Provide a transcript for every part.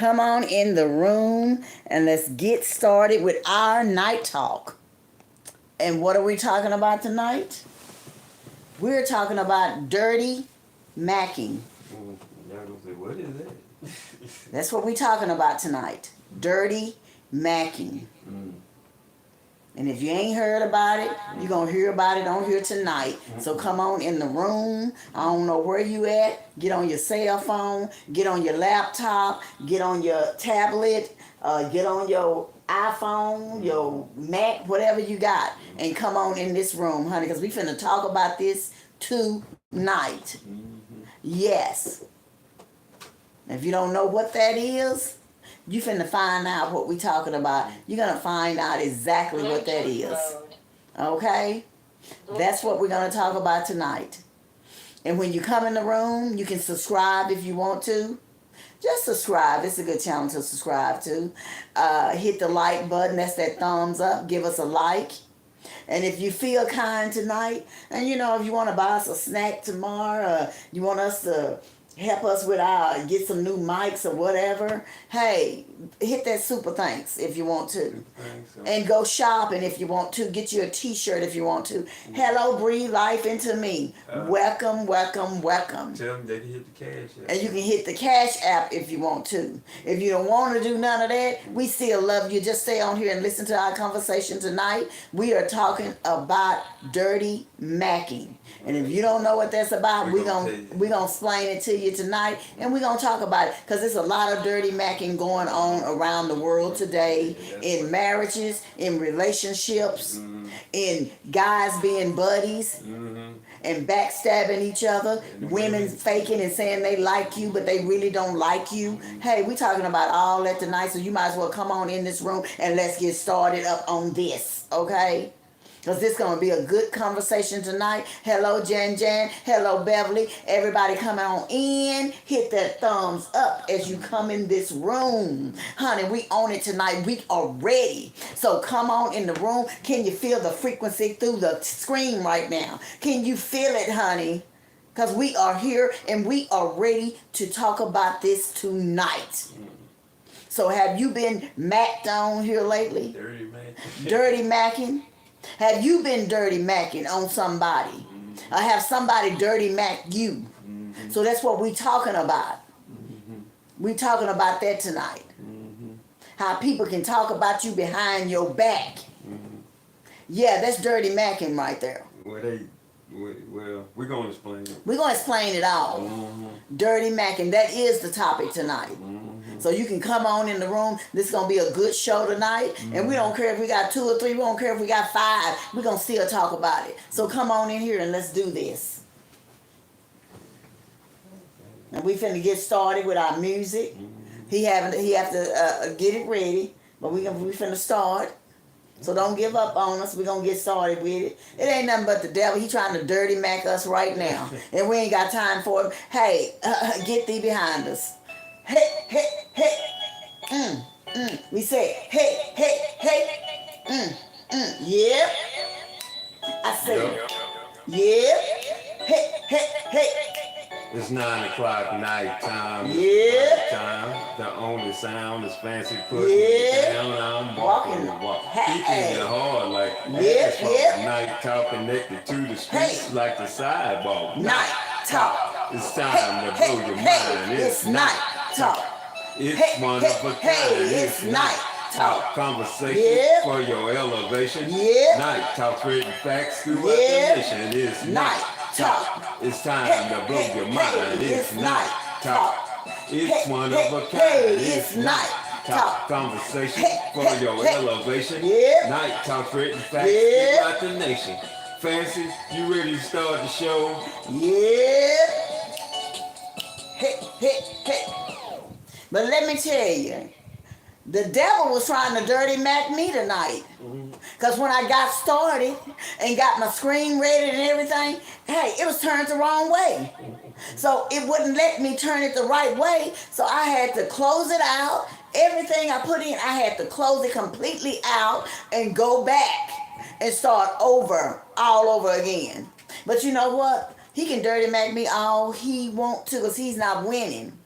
come on in the room and let's get started with our night talk. And what are we talking about tonight? We're talking about dirty macking. What is that? That's what we're talking about tonight. Dirty macking. And if you ain't heard about it, you're going to hear about it on here tonight. So come on in the room. I don't know where you at. Get on your cell phone. Get on your laptop. Get on your tablet. Get on your iPhone, your Mac, whatever you got. And come on in this room, honey, because we finna talk about this tonight. Yes. If you don't know what that is, you finna find out what we talking about. You're gonna find out exactly what that is. Okay? That's what we're gonna talk about tonight. And when you come in the room, you can subscribe if you want to. Just subscribe. It's a good channel to subscribe to. Hit the like button. That's that thumbs up. Give us a like. And if you feel kind tonight, and you know, if you want to buy us a snack tomorrow, you want us to help us with get some new mics or whatever, hey, hit that super thanks if you want to. And go shopping if you want to. Get you a t-shirt if you want to. Hello, breathe life into me. Welcome, welcome, welcome. Tell them they can hit the cash app. And you can hit the cash app if you want to. If you don't want to do none of that, we still love you. Just stay on here and listen to our conversation tonight. We are talking about dirty macking. And if you don't know what that's about, we're gonna explain it to you tonight, and we're gonna talk about it, because there's a lot of dirty macking going on around the world today, in marriages, in relationships, in guys being buddies, and backstabbing each other, women faking and saying they like you, but they really don't like you. Hey, we're talking about all that tonight, so you might as well come on in this room and let's get started up on this, okay? Because this is going to be a good conversation tonight. Hello, Jan. Hello, Beverly. Everybody coming on in. Hit that thumbs up as you come in this room. Honey, we on it tonight. We are ready. So come on in the room. Can you feel the frequency through the screen right now? Can you feel it, honey? Because we are here and we are ready to talk about this tonight. So have you been macked on here lately? Dirty macking. Dirty macking? Have you been dirty macking on somebody? Or have somebody dirty mack you? So that's what we talking about. We talking about that tonight. How people can talk about you behind your back. Yeah, that's dirty macking right there. Well, we're going to explain it. We're going to explain it all. Dirty macking, that is the topic tonight. So you can come on in the room. This is going to be a good show tonight. And we don't care if we got 2 or 3. We don't care if we got 5. We're going to still talk about it. So come on in here and let's do this. And we finna get started with our music. He have to get it ready. But we finna start. So don't give up on us. We're going to get started with it. It ain't nothing but the devil. He trying to dirty mack us right now. And we ain't got time for him. Hey, get thee behind us. Hey, hey, hey. We say, hey, hey, hey. Yeah. I say, yeah. Hey, hey, hey. It's 9 o'clock night time. Yeah. Time. The only sound is fancy putting it down. I'm walking the walk. Keeping it hard like asphalt. Night talk connected to the streets like the sidewalk. Night talk. It's time to blow your mind. It's night talk. It's one of a kind. It's night talk. Conversation for your elevation. Night talk, written facts throughout the nation. It's night talk. It's time to blow your mind. It's night talk. It's one of a kind. It's night talk. Conversation for your elevation. Night talk, written facts throughout the nation. Fancy, you ready to start the show? Yeah. Hey, hey, hey. But let me tell you, the devil was trying to dirty mack me tonight. Because when I got started and got my screen ready and everything, hey, it was turned the wrong way. So it wouldn't let me turn it the right way. So I had to close it out. Everything I put in, I had to close it completely out and go back and start over, all over again. But you know what? He can dirty mack me all he want to because he's not winning.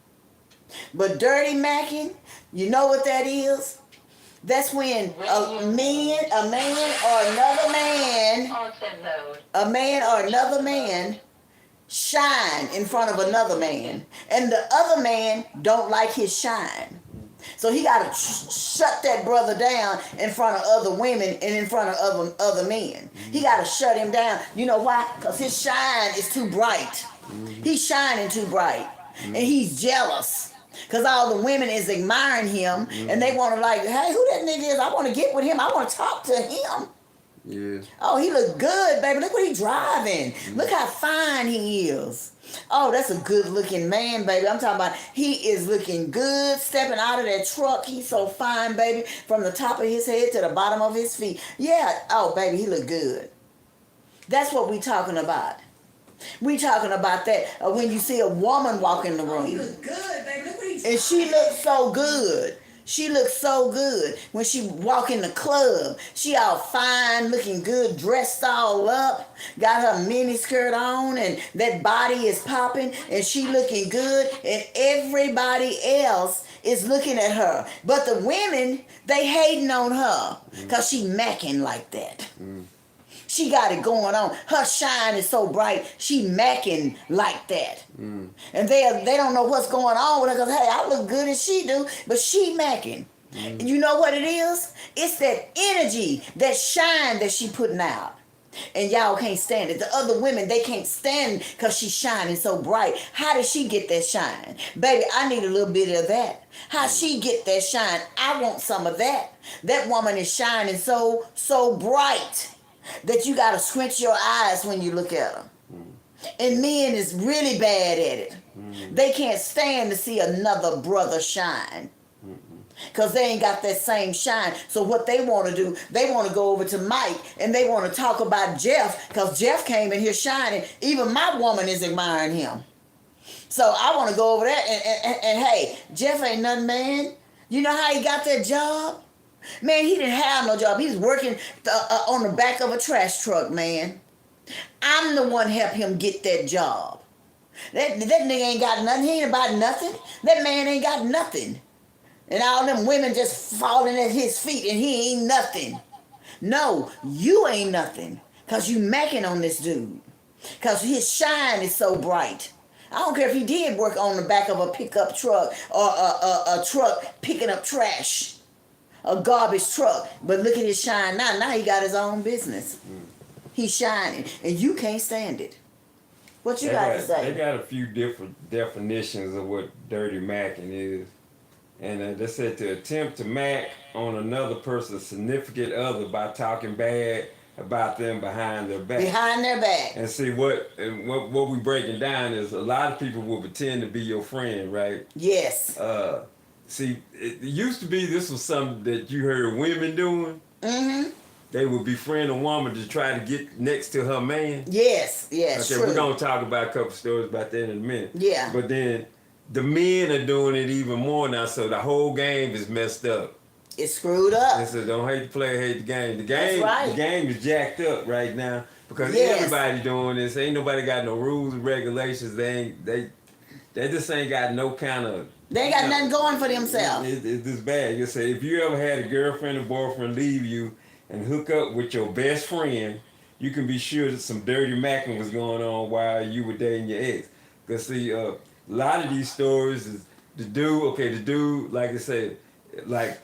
But dirty macking, You know what that is? That's when a man or another man shine in front of another man, and the other man don't like his shine. So he got to shut that brother down in front of other women and in front of other men. He got to shut him down. You know why? Because his shine is too bright. He's shining too bright. And he's jealous. Because all the women is admiring him. And they want to like, hey, who that nigga is? I want to get with him. I want to talk to him. Yeah. Oh, he look good, baby. Look what he driving. Look how fine he is. Oh, that's a good looking man, baby. I'm talking about he is looking good, stepping out of that truck. He's so fine, baby, from the top of his head to the bottom of his feet. Yeah, oh, baby, he look good. That's what we talking about. We talking about that when you see a woman walk in the room. He look good, baby. Look what he's and she looks so good. She looks so good when she walk in the club. She all fine, looking good, dressed all up, got her mini skirt on, and that body is popping, and she looking good, and everybody else is looking at her. But the women, they hating on her because she macking like that. She got it going on. Her shine is so bright. She macking like that. And they don't know what's going on with her because, hey, I look good as she do, but she macking. And you know what it is? It's that energy, that shine that she putting out. And y'all can't stand it. The other women, they can't stand because she's shining so bright. How did she get that shine? Baby, I need a little bit of that. How she get that shine? I want some of that. That woman is shining so bright that you got to squint your eyes when you look at her. And men is really bad at it. They can't stand to see another brother shine. Because they ain't got that same shine. So what they want to do, they want to go over to Mike and they want to talk about Jeff because Jeff came in here shining. Even my woman is admiring him. So I want to go over there and hey, Jeff ain't nothing, man. You know how he got that job? Man, he didn't have no job. He was working on the back of a trash truck, man. I'm the one help him get that job. That nigga ain't got nothing. He ain't about nothing. That man ain't got nothing. And all them women just falling at his feet and he ain't nothing. No, you ain't nothing. Because you macking on this dude. Because his shine is so bright. I don't care if he did work on the back of a pickup truck or a truck picking up trash. A garbage truck. But look at his shine now. Now he got his own business. He's shining. And you can't stand it. What you got to say? They got a few different definitions of what dirty macking is. And they said to attempt to mac on another person's significant other by talking bad about them behind their back. Behind their back. And see, what we breaking down is a lot of people will pretend to be your friend, right? Yes. See, it used to be this was something that you heard women doing. Mm-hmm. They would befriend a woman to try to get next to her man. Yes, okay, true. We're going to talk about a couple stories about that in a minute. Yeah. But then the men are doing it even more now, so the whole game is messed up. It's screwed up. And so don't hate the player, hate the game. The game, That's right. The game is jacked up right now because everybody doing this. Ain't nobody got no rules and regulations. They just ain't got no kind of. They ain't got nothing going for themselves. It's this bad. You say if you ever had a girlfriend or boyfriend leave you and hook up with your best friend, you can be sure that some dirty macking was going on while you were dating your ex. Because see, a lot of these stories is the dude, like I said, like,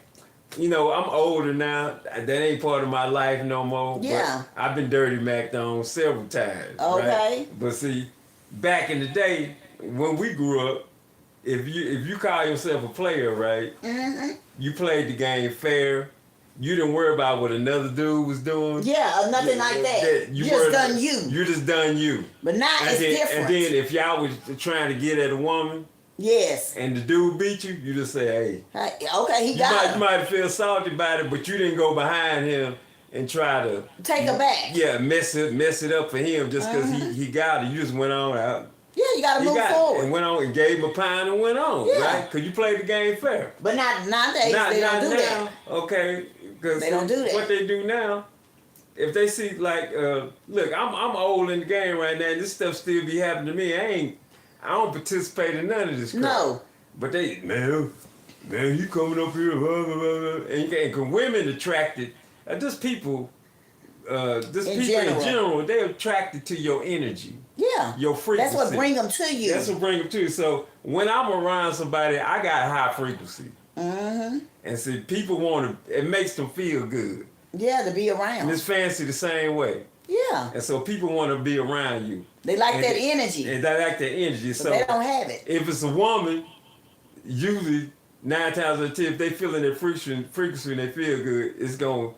you know, I'm older now. That ain't part of my life no more. Yeah. But I've been dirty macked on several times. Okay. Right? But see, back in the day, when we grew up, if you call yourself a player, right, you played the game fair. You didn't worry about what another dude was doing. Yeah, or nothing like that. You just done you. You just done you. But now it's different. And then if y'all was trying to get at a woman, yes, and the dude beat you, you just say, hey. Okay, you might feel salty about it, but you didn't go behind him and try to take her back. Yeah, mess it up for him just because he got it. You just went on out. Yeah, you gotta move forward. And went on and gave him a pound and went on, right? Because you played the game fair. But nowadays they don't do that. Okay, because they don't do that. What they do now, if they see like, look, I'm old in the game right now, and this stuff still be happening to me. I don't participate in none of this crap. No. But they, man, man, you coming up here, blah, blah, blah, blah. And women attracted, just people, in general, they're attracted to your energy. Yeah. Your frequency. That's what bring them to you. That's what bring them to you. So when I'm around somebody, I got high frequency. Mm-hmm. And see, people want to, it makes them feel good. Yeah, to be around. And it's fancy the same way. Yeah. And so people want to be around you. They like that energy. And they like that energy. But so they don't have it. If it's a woman, usually 9 times out of 10, if they feeling their frequency and they feel good, it's going to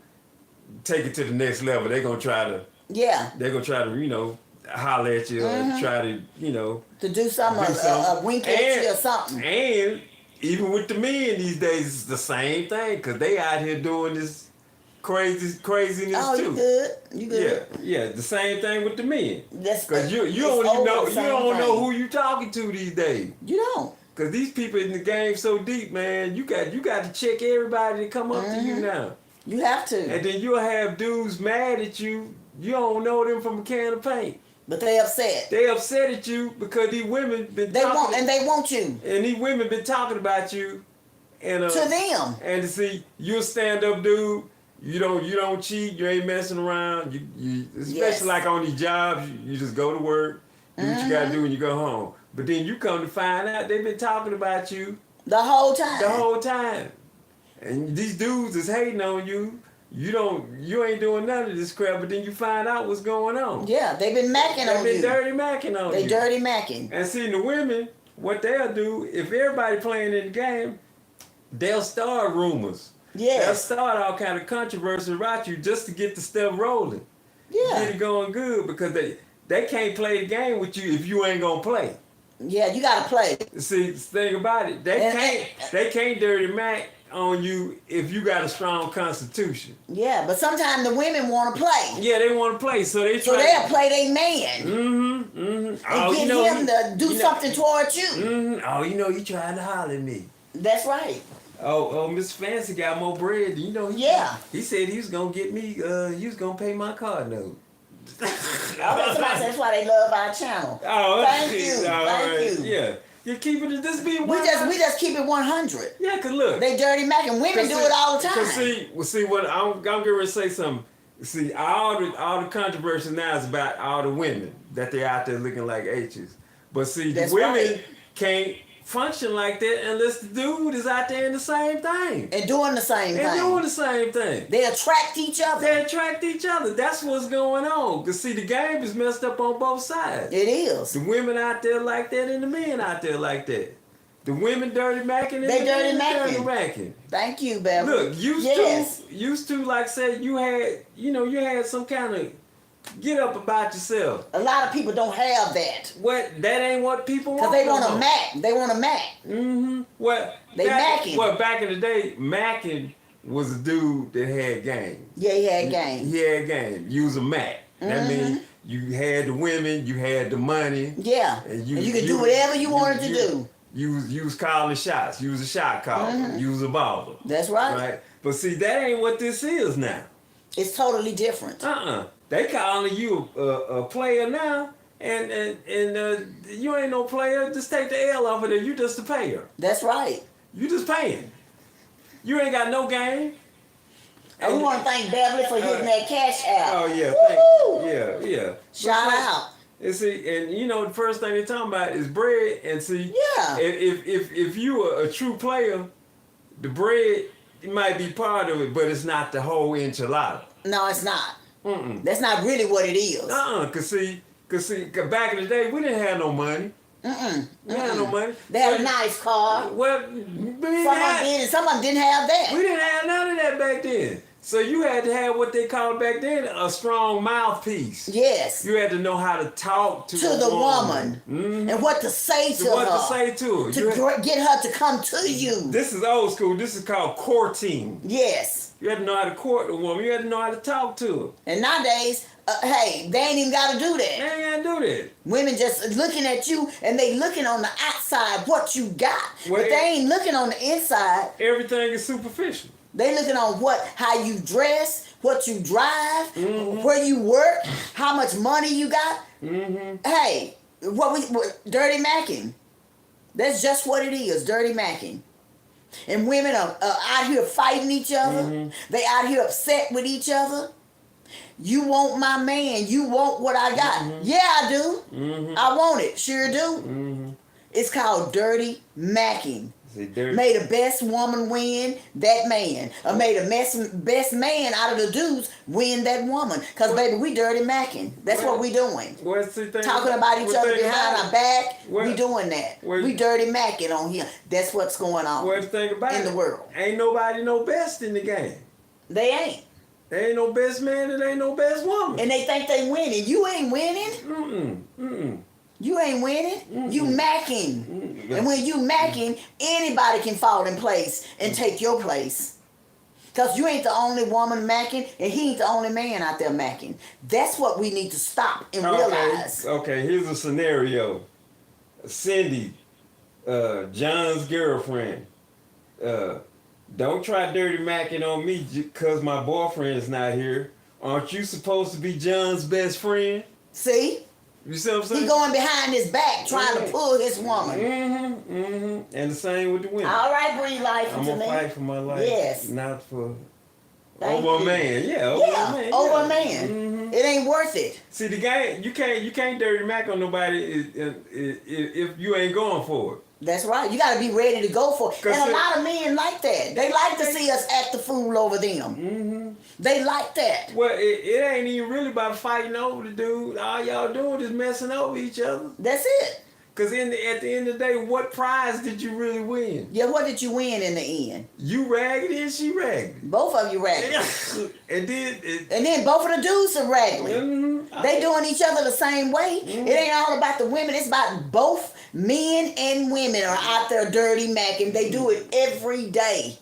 take it to the next level. They're going to try to, they're going to try to, holler at you or try to, to do something, wink at you or something. And even with the men these days, it's the same thing because they out here doing this craziness too. You good. Yeah, the same thing with the men. Because you don't know who you talking to these days. You don't. Because these people in the game so deep, man, you got to check everybody that come up to you now. You have to. And then you'll have dudes mad at you. You don't know them from a can of paint. But they upset. They upset at you because these women been they want you. And these women been talking about you. And to them. And to see, you're a stand-up dude. You don't cheat. You ain't messing around. You especially like on these jobs, you just go to work, do what you got to do, and you go home. But then you come to find out they've been talking about you the whole time. The whole time. And these dudes is hating on you. You ain't doing none of this crap, but then you find out what's going on. Yeah, they've been macking on you. They've been dirty macking on you. They dirty macking. And see, the women, what they'll do, if everybody playing in the game, they'll start rumors. Yes. They'll start all kind of controversy about you just to get the stuff rolling. Yeah. Get it going good because they can't play the game with you if you ain't gonna play. Yeah, you gotta play. See, the thing about it, they can't dirty mac on you if you got a strong constitution. Yeah, but sometimes the women want to play. Yeah, they want to play, so they'll play their man. And get him to do something towards you. Oh, he trying to holler at me. That's right. Oh, Mr. Fancy got more bread. He said he was gonna get me. He was gonna pay my car note. That's why they love our channel. Oh, thank you. Yeah. You keep it this being we just keep it 100. Yeah, cause look, they dirty mac and women do it all the time. See what I'm getting ready to say something. See, all the controversy now is about all the women that they out there looking like H's. But see, the women can't function like that unless the dude is out there in the same thing. And doing the same thing. They attract each other. That's what's going on. Because see, the game is messed up on both sides. It is. The women out there like that and the men out there like that. The women dirty macking and they dirty macking. Thank you, Beverly. Look, used to, like say you had some kind of get up about yourself. A lot of people don't have that. That ain't what people want. Because they want to mac. They want to mac. They macking. Well, back in the day, Mackin was a dude that had game. Yeah, he had game. He had game. You was a Mac. That means you had the women, you had the money. Yeah. And you could do whatever you wanted to do. You was calling shots. You was a shot caller. You was a baller. That's right. Right. But see, that ain't what this is now. It's totally different. They calling you a player now, and you ain't no player. Just take the L off of there. You just a payer. That's right. You just paying. You ain't got no game. And we want to thank Beverly for hitting that cash out. Oh yeah, yeah. Shout out. And see, the first thing they're talking about is bread. And see, if you are a true player, the bread might be part of it, but it's not the whole enchilada. No, it's not. That's not really what it is. Cause back in the day we didn't have no money. We had no money. They had a nice car. Well, some of them didn't have that. We didn't have none of that back then. So you had to have what they called back then a strong mouthpiece. Yes. You had to know how to talk to the woman. And what to say to her. What to say to her. To get her to come to you. This is old school. This is called courting. Yes. You had to know how to court a woman. You had to know how to talk to her. And nowadays, hey, they ain't even got to do that. They ain't got to do that. Women just looking at you and they looking on the outside what you got. But they ain't looking on the inside. Everything is superficial. They looking on how you dress, what you drive, where you work, how much money you got. Hey, what dirty macking. That's just what it is, dirty macking. and women are out here fighting each other. They out here upset with each other. You want my man. You want what I got. Yeah, I do. I want it. Sure do. It's called dirty macking. May the best woman win that man. Or may the best man out of the dudes win that woman. Because, baby, we dirty macking. That's what we doing. What's the thing? Talking about each other behind our back. We doing that. We dirty macking on here. That's what's going on what's the thing about in the world. Ain't nobody no best in the game. They ain't. There ain't no best man and ain't no best woman. And they think they winning. You ain't winning. You ain't winning. You macking. And when you macking, anybody can fall in place and take your place. Because you ain't the only woman macking, and he ain't the only man out there macking. That's what we need to stop and realize. Okay, here's a scenario. Cindy, John's girlfriend, don't try dirty macking on me because my boyfriend is not here. Aren't you supposed to be John's best friend? See? You see what I'm saying? He going behind his back trying to pull his woman. And the same with the women. All right, breathe life I'm into gonna me. fight for my life. Yes. Not for Thank over you. a man. Yeah, over a man. Over yeah. a man. It ain't worth it. See, the game, you can't dirty mac on nobody if you ain't going for it. That's right. You got to be ready to go for it. And a lot of men like that. They like to see us act the fool over them. They like that. Well, it ain't even really about fighting over the dude. All y'all doing is messing over each other. That's it. Because at the end of the day, what prize did you really win? Yeah, what did you win in the end? You raggedy and she raggedy. Both of you raggedy. And then both of the dudes are raggedy. They doing each other the same way. It ain't all about the women. It's about both men and women are out there dirty macking. They do it every day.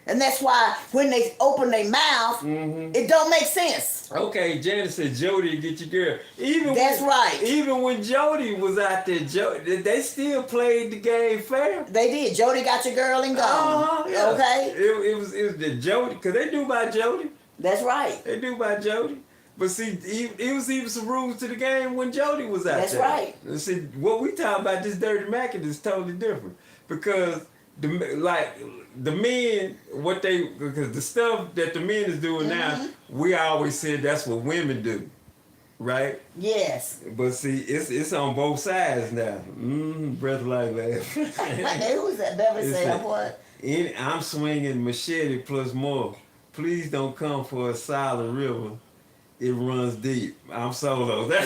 And that's why when they open their mouth, it don't make sense. Okay, Janet said Jody get your girl. Right. Even when Jody was out there, they still played the game fair. They did. Jody got your girl and gone. Yeah. Okay. It was the Jody, because they do by Jody. That's right. They do by Jody. But see, it was even some rules to the game when Jody was out there. That's right. And see, what we talking about, this dirty macking, is totally different. Because the men, because the stuff that the men is doing now, we always said that's what women do, right? Yes. But see, it's on both sides now. Breath like that. Who's that? Beverly said what? I'm swinging machete plus more. Please don't come for a silent river. It runs deep. I'm solo. Okay.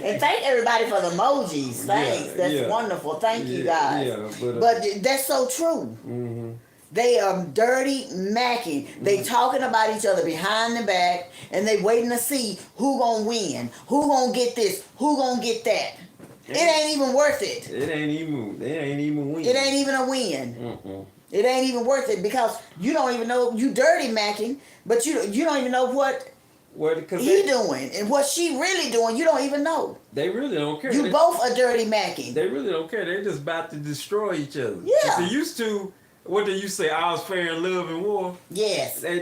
And thank everybody for the emojis. Thanks. That's wonderful. Thank you guys. Yeah, but that's so true. They are dirty macking. They talking about each other behind the back, and they waiting to see who gonna win, who gonna get this, who gonna get that. It ain't even worth it. It ain't even win. It ain't even a win. It ain't even worth it because you don't even know you dirty macking, but you don't even know what he doing and what she really doing. You don't even know. They really don't care. You both are dirty macking. They really don't care. They're just about to destroy each other. Yeah. They used to. What did you say? I was fair in love and war. Yes. They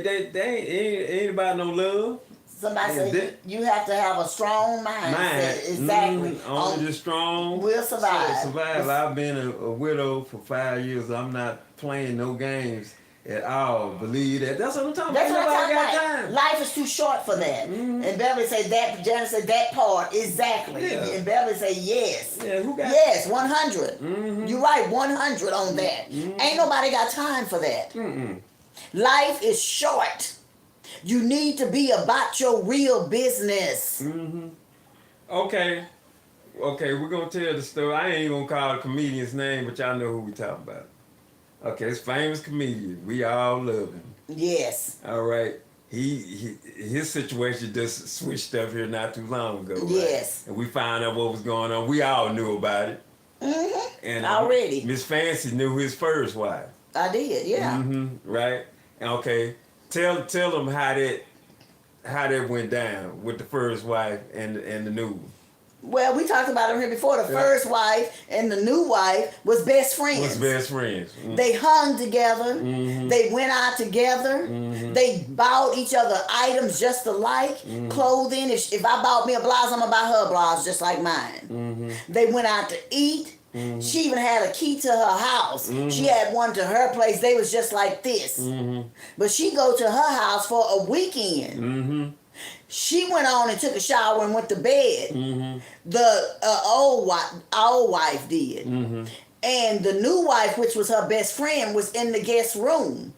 ain't about no love. Somebody said you have to have a strong mindset. Exactly. Only the strong will survive. I've been a widow for 5 years. I'm not playing no games at all. Believe that. That's what I'm talking about. That's what I'm talking about. Time. Life is too short for that. And Beverly said that. Janet said that part exactly. Yeah. And Beverly said yes. Yeah, who got yes, 100. You're right, 100 on that. Ain't nobody got time for that. Life is short. You need to be about your real business. Okay, we're gonna tell the story. I ain't gonna call the comedian's name, but y'all know who we talking about. Okay, it's famous comedian. We all love him. Yes. All right. His situation just switched up here not too long ago. Right? Yes. And we found out what was going on. We all knew about it. And already. Miss Fancy knew his first wife. I did, yeah. Right. Okay. Tell them how that went down with the first wife and the new one. Well, we talked about it here before. The first wife and the new wife was best friends. They hung together. They went out together. They bought each other items just alike. Clothing. If I bought me a blouse, I'm going to buy her a blouse just like mine. They went out to eat. She even had a key to her house. She had one to her place. They was just like this. But she go to her house for a weekend. She went on and took a shower and went to bed. The old wife did. And the new wife, which was her best friend, was in the guest room.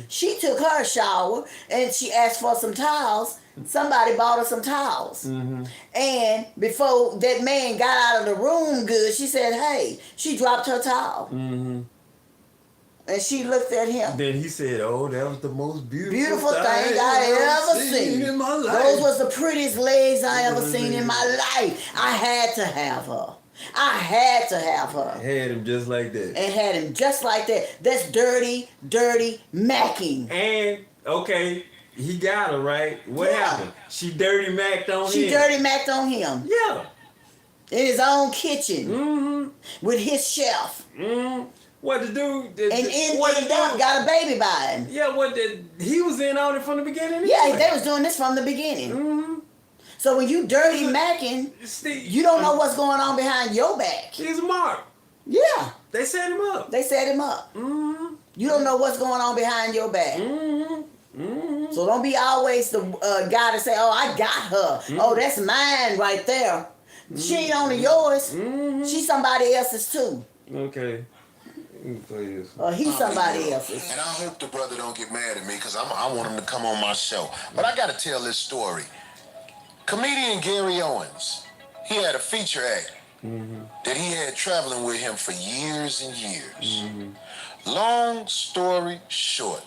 She took her a shower and she asked for some towels. Somebody bought her some towels. And before that man got out of the room good, she said, hey, she dropped her towel. And she looked at him. Then he said, oh, that was the most beautiful thing I ever seen in my life. Those was the prettiest legs I ever seen in my life. I had to have her. I had to have her. Had him just like that. And had him just like that. That's dirty Mackin. And, okay, he got her, right? What happened? She dirty macked on him. She dirty macked on him. Yeah. In his own kitchen. With his chef. What the dude? And ended up got a baby by him. Yeah, he was in on it from the beginning? Yeah, they was doing this from the beginning. So when you dirty macking, you don't know what's going on behind your back. He's a mark. Yeah. They set him up. You don't know what's going on behind your back. So don't be always the guy to say, oh, I got her. Oh, that's mine right there. She ain't only yours. She's somebody else's too. Okay. Play this. Or he's somebody else's. And I hope the brother don't get mad at me because I want him to come on my show. But I got to tell this story. Comedian Gary Owens, he had a feature act that he had traveling with him for years and years. Long story short,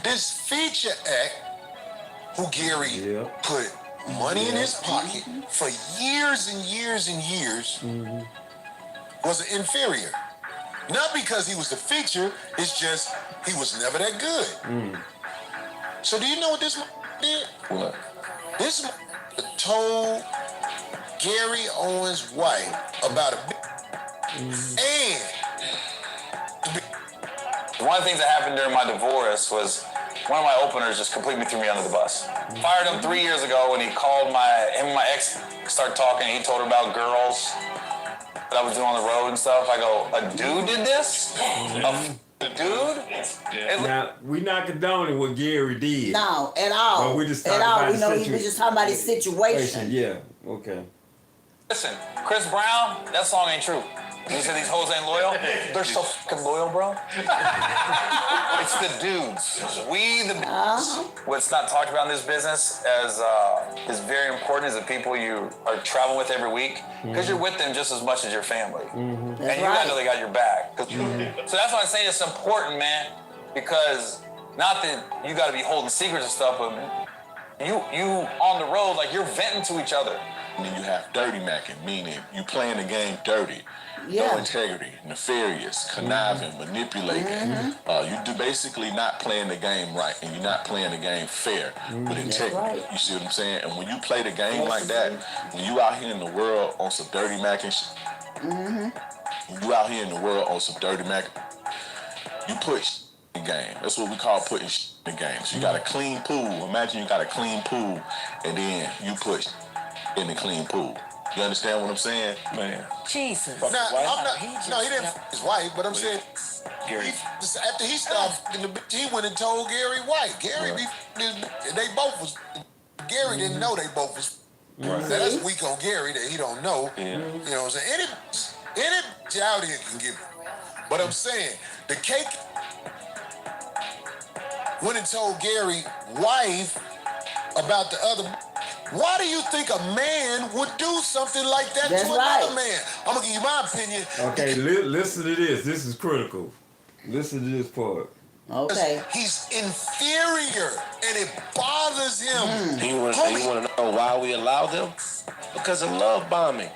this feature act, who Gary put money in his pocket for years and years and years, was an inferior. Not because he was the feature, it's just he was never that good. So do you know what this did? What? This told Gary Owens' wife about a and one of the things that happened during my divorce was one of my openers just completely threw me under the bus. Fired him 3 years ago when he called him and my ex started talking. He told her about girls that I was doing on the road and stuff. I go, a dude did this? A dude? Now, we not condoning what Gary did. No, at all. But we just at talking all. about We know he was just talking about his situation. Yeah, okay. Listen, Chris Brown, that song ain't true. You said these hoes ain't loyal? They're so fucking loyal, bro. It's the dudes. We, the what's not talked about in this business as is very important is the people you are traveling with every week because you're with them just as much as your family. And you gotta know they got your back. So that's why I say it's important, man, because not that you gotta be holding secrets and stuff, but you on the road, like you're venting to each other. then you have dirty macking, meaning you playing the game dirty. Yeah. No integrity, nefarious, conniving, manipulating. You do basically not playing the game right, and you're not playing the game fair with integrity. Right. You see what I'm saying? And when you play the game like that, when you out here in the world on some dirty macking shit, when you out here in the world on some dirty macking, you put in the game. That's what we call putting in the game. So you got a clean pool. Imagine you got a clean pool, and then you put in the clean pool. You understand what I'm saying? Man. Jesus. No, I'm not, he didn't f his wife, but I'm saying, Gary. after he stopped, he went and told Gary White. Gary, they both was, Gary didn't know they both was. Now that's weak on Gary that he don't know. You know what I'm saying? Any out here can get, but I'm saying, the cake went and told Gary wife about the other. Why do you think a man would do something like that to another man? I'm gonna give you my opinion. Okay, listen to this. This is critical. Listen to this part. Okay. He's inferior, and it bothers him. You want to know why we allow them? Because of love bombing.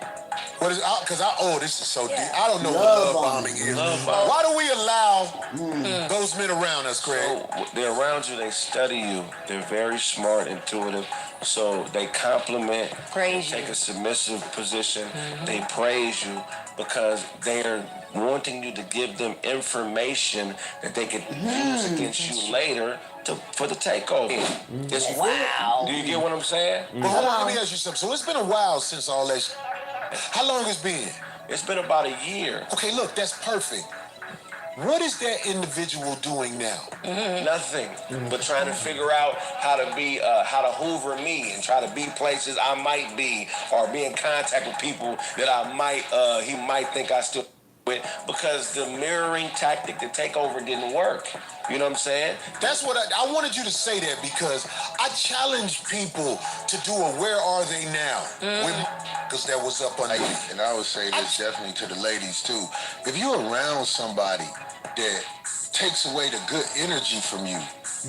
What is? Because this is so deep. I don't know what love bombing is. Why do we allow those men around us, Craig? So they're around you. They study you. They're very smart, intuitive. So they compliment, take a submissive position. They praise you because they're wanting you to give them information that they could use against you later for the takeover. Wow. Do you get what I'm saying? Well, let me ask you something. So it's been a while since all that. How long it's been? It's been about a year. Okay, look, that's perfect. What is that individual doing now? Nothing but trying to figure out how to be, how to hoover me and try to be places I might be, or be in contact with people that I might, he might think I still with, because the mirroring tactic, the takeover didn't work. You know what I'm saying? That's what I wanted you to say that, because I challenge people to do a where are they now? Because that was up on and I would say this definitely to the ladies too. If you're around somebody that takes away the good energy from you,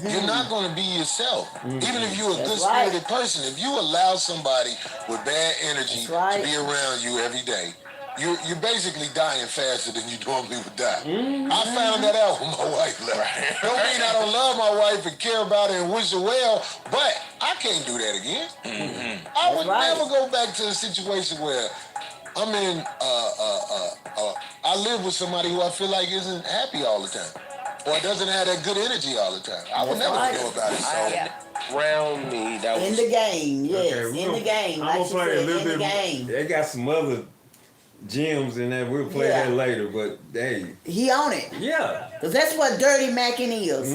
you're not going to be yourself. Even if you're a good-spirited person, if you allow somebody with bad energy to be around you every day, you're basically dying faster than you normally would die. I found that out when my wife left. Don't mean I don't love my wife and care about her and wish her well, but I can't do that again. I would never go back to a situation where I'm in, I live with somebody who I feel like isn't happy all the time, or doesn't have that good energy all the time. I would never know about it. So around me, that In was the game, yes. Okay, In the game. I'm Like gonna she play a said, little in the bit. game. They got some other gems in there. We'll play that later, but hey, He on it. yeah. Because that's what dirty macking is.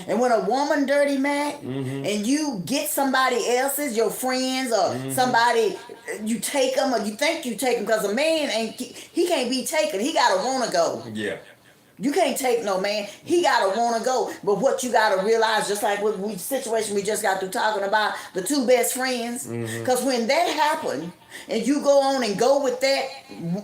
And when a woman dirty mac and you get somebody else's, your friends or somebody, you take them or you think you take them, because a man he can't be taken. He got to want to go. Yeah. You can't take no man. He got to want to go. But what you got to realize, just like with the situation we just got through talking about, the two best friends, because when that happened, and you go on and go with that,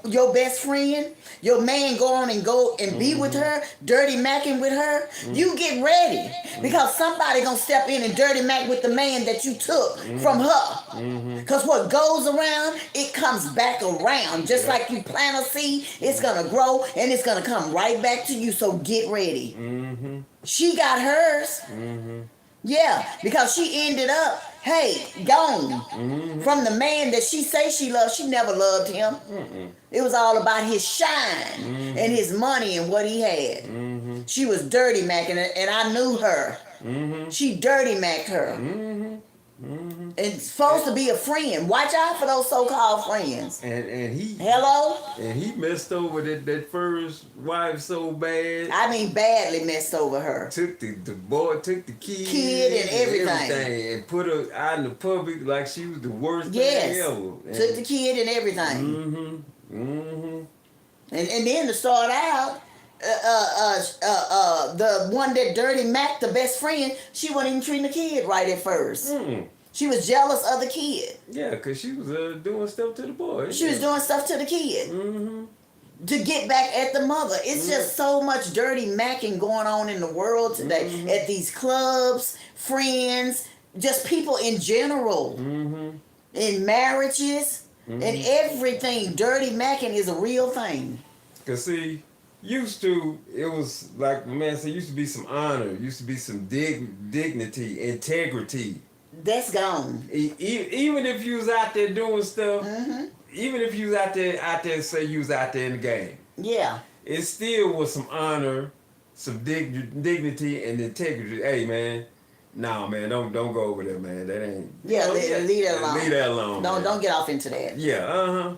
your best friend, your man go on and go and be with her, dirty macking with her, you get ready. Because somebody going to step in and dirty mac with the man that you took from her. Because what goes around, it comes back around. Just like you plant a seed, it's going to grow and it's going to come right back to you. So get ready. She got hers. Yeah, because she ended up, gone from the man that she say she loved. She never loved him. It was all about his shine and his money and what he had. She was dirty macking, and I knew her. She dirty macked her. It's supposed to be a friend. Watch out for those so-called friends. And he Hello? And he messed over that first wife so bad. I mean, badly messed over her. Took the boy, took the Kid and everything. and put her out in the public like she was the worst thing ever. And Took the kid and everything. And then to start out, the one that dirty Mac, the best friend, she wasn't even treating the kid right at first. She was jealous of the kid. Yeah, because she was doing stuff to the boy. She was doing stuff to the kid. To get back at the mother. It's just so much dirty macking going on in the world today. At these clubs, friends, just people in general. In marriages, and everything. Dirty macking is a real thing. Because see, used to, it was like my man said, used to be some honor, used to be some dignity, integrity. That's gone. Even if you was out there doing stuff, even if you was out there, say you was out there in the game. Yeah. It still was some honor, some dignity and integrity. Hey man, nah man, don't go over there, man. That ain't. Yeah, leave that alone. Leave that alone. Don't get off into that. Yeah,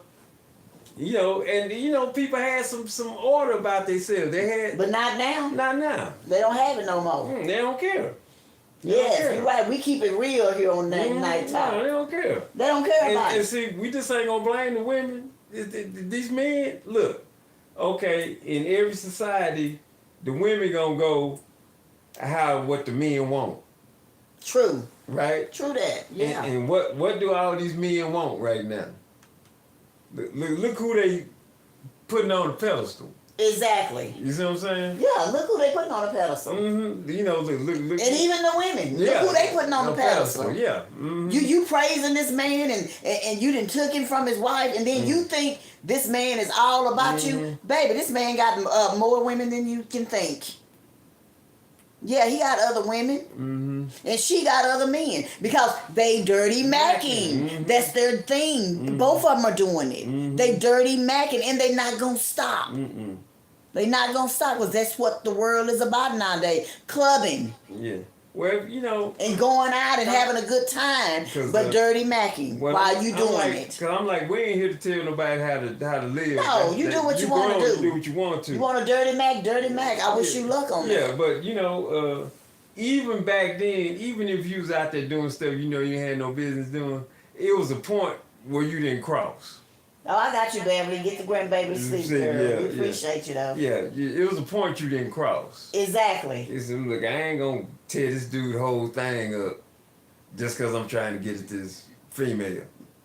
You know, and people had some order about themselves. They had, but not now. Not now. They don't have it no more. They don't care. Yes, you're right. We keep it real here on Night Talk. No, they don't care. They don't care about it. And see, we just ain't gonna blame the women. These men, look, okay, in every society, the women gonna go what the men want. True. Right? True that. Yeah. And what do all these men want right now? Look who they putting on the pedestal. Exactly. You see what I'm saying? Yeah, look who they putting on the pedestal. You know, look. And even the women. Look who they putting on the pedestal. Yeah. You praising this man and you done took him from his wife, and then you think this man is all about you. Baby, this man got more women than you can think. Yeah, he got other women. And she got other men. Because they dirty macking. That's their thing. Both of them are doing it. They dirty macking, and they not going to stop. They not going to stop, because that's what the world is about nowadays. Clubbing. Yeah. Well, you know, and going out and having a good time, but dirty macking while you doing it. Cause I'm like, we ain't here to tell nobody how to live. No, you do what you want to do. You do what you want to. You want a dirty mac, dirty mac. I wish you luck on that. Yeah, but you know, even back then, even if you was out there doing stuff you know you had no business doing, it was a point where you didn't cross. Oh, I got you, Beverly. Get the grandbaby to sleep, girl. Yeah, we appreciate you, though. Yeah, it was a point you didn't cross. Exactly. It's look, I ain't gonna tear this dude whole thing up just because I'm trying to get at this female.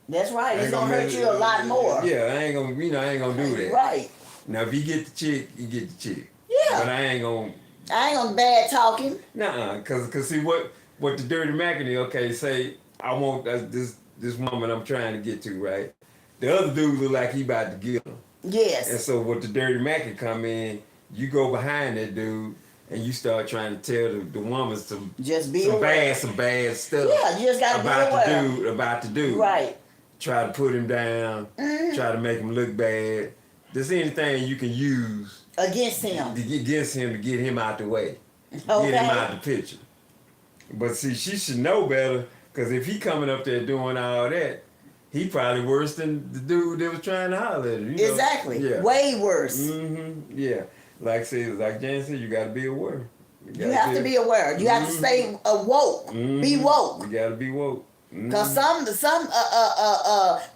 That's right. It's gonna hurt you a lot more. Yeah, I ain't gonna do that. Right. Now, if you get the chick, you get the chick. Yeah. But I ain't gonna bad talking. Nuh-uh, cause see what the dirty mackin is. Okay, say I want this woman I'm trying to get to, right? The other dude look like he about to get her. Yes. And so what the dirty mackin come in, you go behind that dude and you start trying to tell the woman some bad stuff. Yeah, you just gotta be aware. About the dude. Right. Try to put him down. Mm-hmm. Try to make him look bad. There's anything you can use against him to get him out the way. Okay. Get him out the picture. But see, she should know better, because if he coming up there doing all that, he probably worse than the dude that was trying to holler at her. You know? Exactly. Yeah. Way worse. Mm-hmm. Yeah. Like Jan said, you got to be aware. You have to be aware. You have to stay woke. Be woke. You got to be woke. Cause some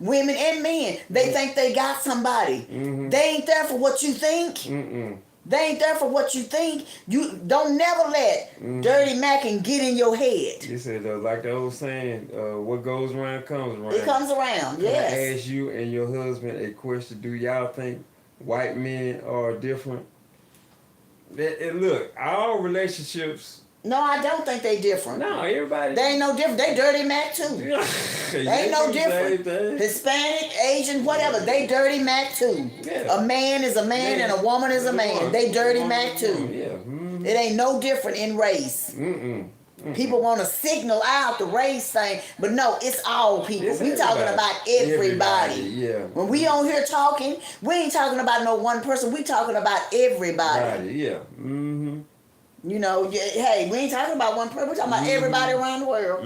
women and men, they think they got somebody. They ain't there for what you think. They ain't there for what you think. You don't never let dirty macking get in your head. You said like the old saying, what goes around comes around. It comes around. Yes. I ask you and your husband a question. Do y'all think white men are different? And look, our relationships. No, I don't think they different. No, everybody. They ain't no different. They dirty Mac too. They ain't no different. Hispanic, Asian, whatever. They dirty Mac too. Yeah. A man is a man and a woman is a man. They dirty Mac too. Yeah. It ain't no different in race. People want to signal out the race thing, but no, it's all people. We talking about everybody. Yeah. When we on here talking, we ain't talking about no one person. We talking about everybody. Yeah. You know, hey, we ain't talking about one person. We're talking about everybody around the world.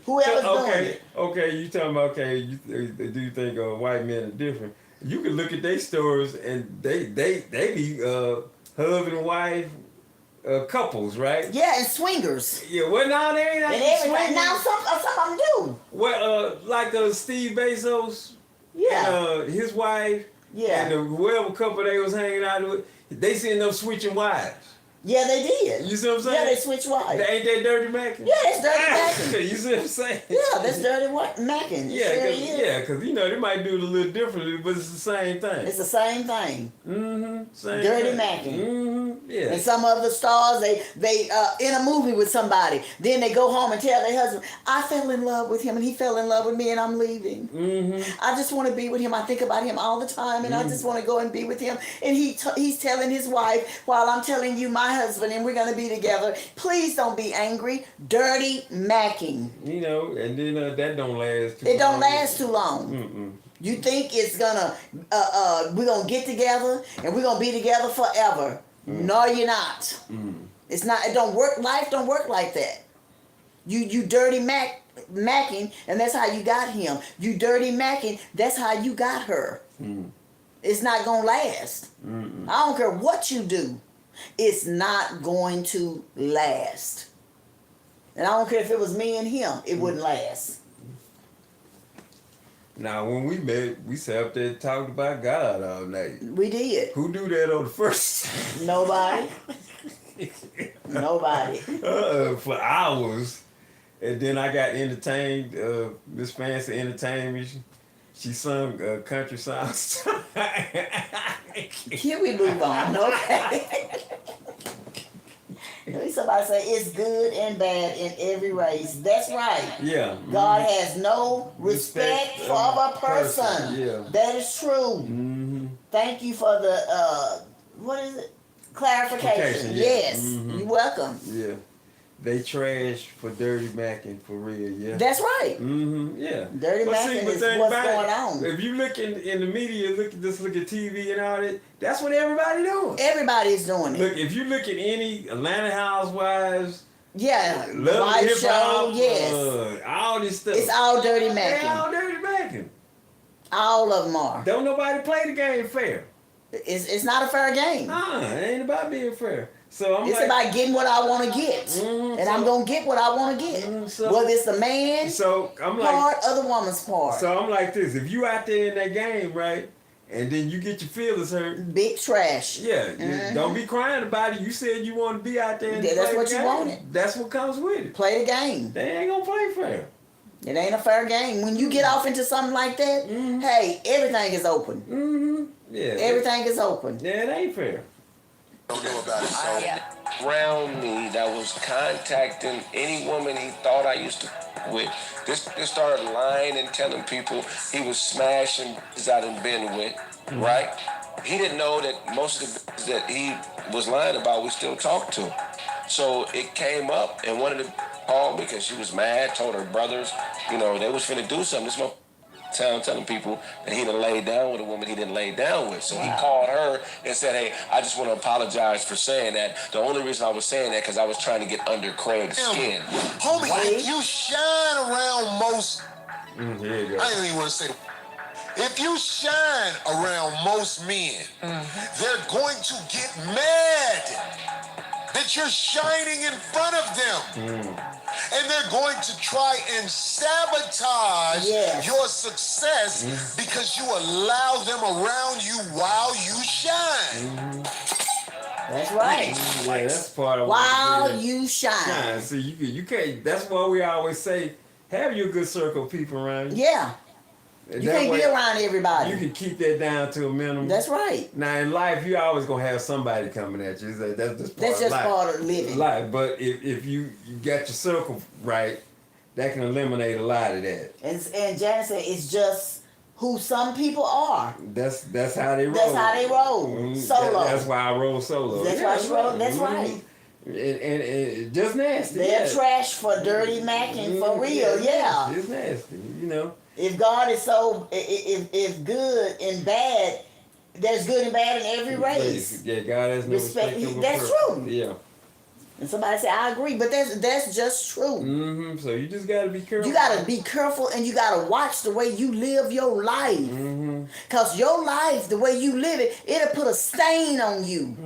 Whoever's doing it. Okay, you talking about, do you think white men are different? You can look at their stories and they be husband and wife couples, right? Yeah, and swingers. Yeah, well, no, they ain't. And everybody. Now, some of them do. Well, like Steve Bezos. Yeah. And his wife. Yeah. And whoever couple they was hanging out with, they sitting up switching wives. Yeah, they did. You see what I'm saying? Yeah, they switch wives. Ain't that dirty macking? Yeah, that's dirty macking. You see what I'm saying? Yeah, that's dirty macking. Yeah, because they might do it a little differently, but it's the same thing. It's the same thing. Same dirty thing. macking. Yeah. And some other stars, they in a movie with somebody, then they go home and tell their husband, I fell in love with him and he fell in love with me and I'm leaving. I just want to be with him. I think about him all the time and I just want to go and be with him. And he's telling his wife, while I'm telling you my husband and we're going to be together, please don't be angry. Dirty macking. You know, and then that don't last too long. It don't last too long. You think it's gonna we're gonna get together and we're gonna be together forever. No, you're not. It's not. It don't work. Life don't work like that. You dirty macking, and that's how you got him. You dirty macking, that's how you got her. It's not gonna last. I don't care what you do. It's not going to last. And I don't care if it was me and him, it wouldn't last. Now, when we met, we sat up there and talked about God all night. We did. Who do that on the first? Nobody. Nobody. For hours. And then I got entertained. Miss Fancy entertained me. She sung country songs. Here we move on, okay? Somebody say it's good and bad in every race. That's right. Yeah. God has no respect for a person. Yeah. That is true. Thank you for the what is it? Clarification. Yeah. Yes. You're welcome. Yeah. They trash for dirty macking for real, yeah. That's right. Yeah. Dirty macking is what's going on. If you look in the media, look at TV and all that, that's what everybody doing. Everybody's doing it. Look, if you look at any Atlanta Housewives, Yeah, Love live hip show, hop, yes. all this stuff. It's all dirty They Mackin. all dirty Mackin. All of them are. Don't nobody play the game fair. It's not a fair game. It ain't about being fair. So I'm It's like, about getting what I want to get. And I'm going to get what I want to get. Whether it's the man so I'm like, part or the woman's part. so I'm like this. If you out there in that game, right, and then you get your feelings hurt, Big trash. yeah, don't be crying about it. You said you want to be out there and Yeah, that's play what the you game. wanted. That's what comes with it. Play the game. They ain't gonna play fair. It ain't a fair game. When you get off into something like that, hey, everything is open. Yeah. Everything is open. Yeah, it ain't fair. Don't know about it, so. Around me that was contacting any woman he thought I used to with. This started lying and telling people he was smashing bitches I done been with, right? He didn't know that most of the bitches that he was lying about we still talk to. So it came up and one of them called me because she was mad, told her brothers, they was finna do something. This motherfucker town telling people that he done laid down with a woman he didn't lay down with. So he called her and said, hey, I just want to apologize for saying that. The only reason I was saying that because I was trying to get under Craig's skin. Homie, if you shine around most, Here you go. I don't even want to say, if you shine around most men, they're going to get mad that you're shining in front of them. And they're going to try and sabotage your success because you allow them around you while you shine. That's right. Yeah, that's part of While you shine. See, you can't. That's why we always say, have your good circle of people around you. Yeah. And You that can't way be around everybody. You can keep that down to a minimum. That's right. Now in life, you always gonna have somebody coming at you. That's just part of living. Life, but if you got your circle right, that can eliminate a lot of that. And Janet said it's just who some people are. That's how they roll. That's how they roll. Solo. That's why I roll solo. That's why she roll. That's right. And just nasty. They're trash for dirty Mackin for real. Yeah. It's nasty. If God is so, if good and bad, there's good and bad in every race. Yeah, God has no respect. That's true. Yeah. And somebody say, I agree, but that's just true. So you just gotta be careful. You gotta be careful and you gotta watch the way you live your life. Cause your life, the way you live it, it'll put a stain on you.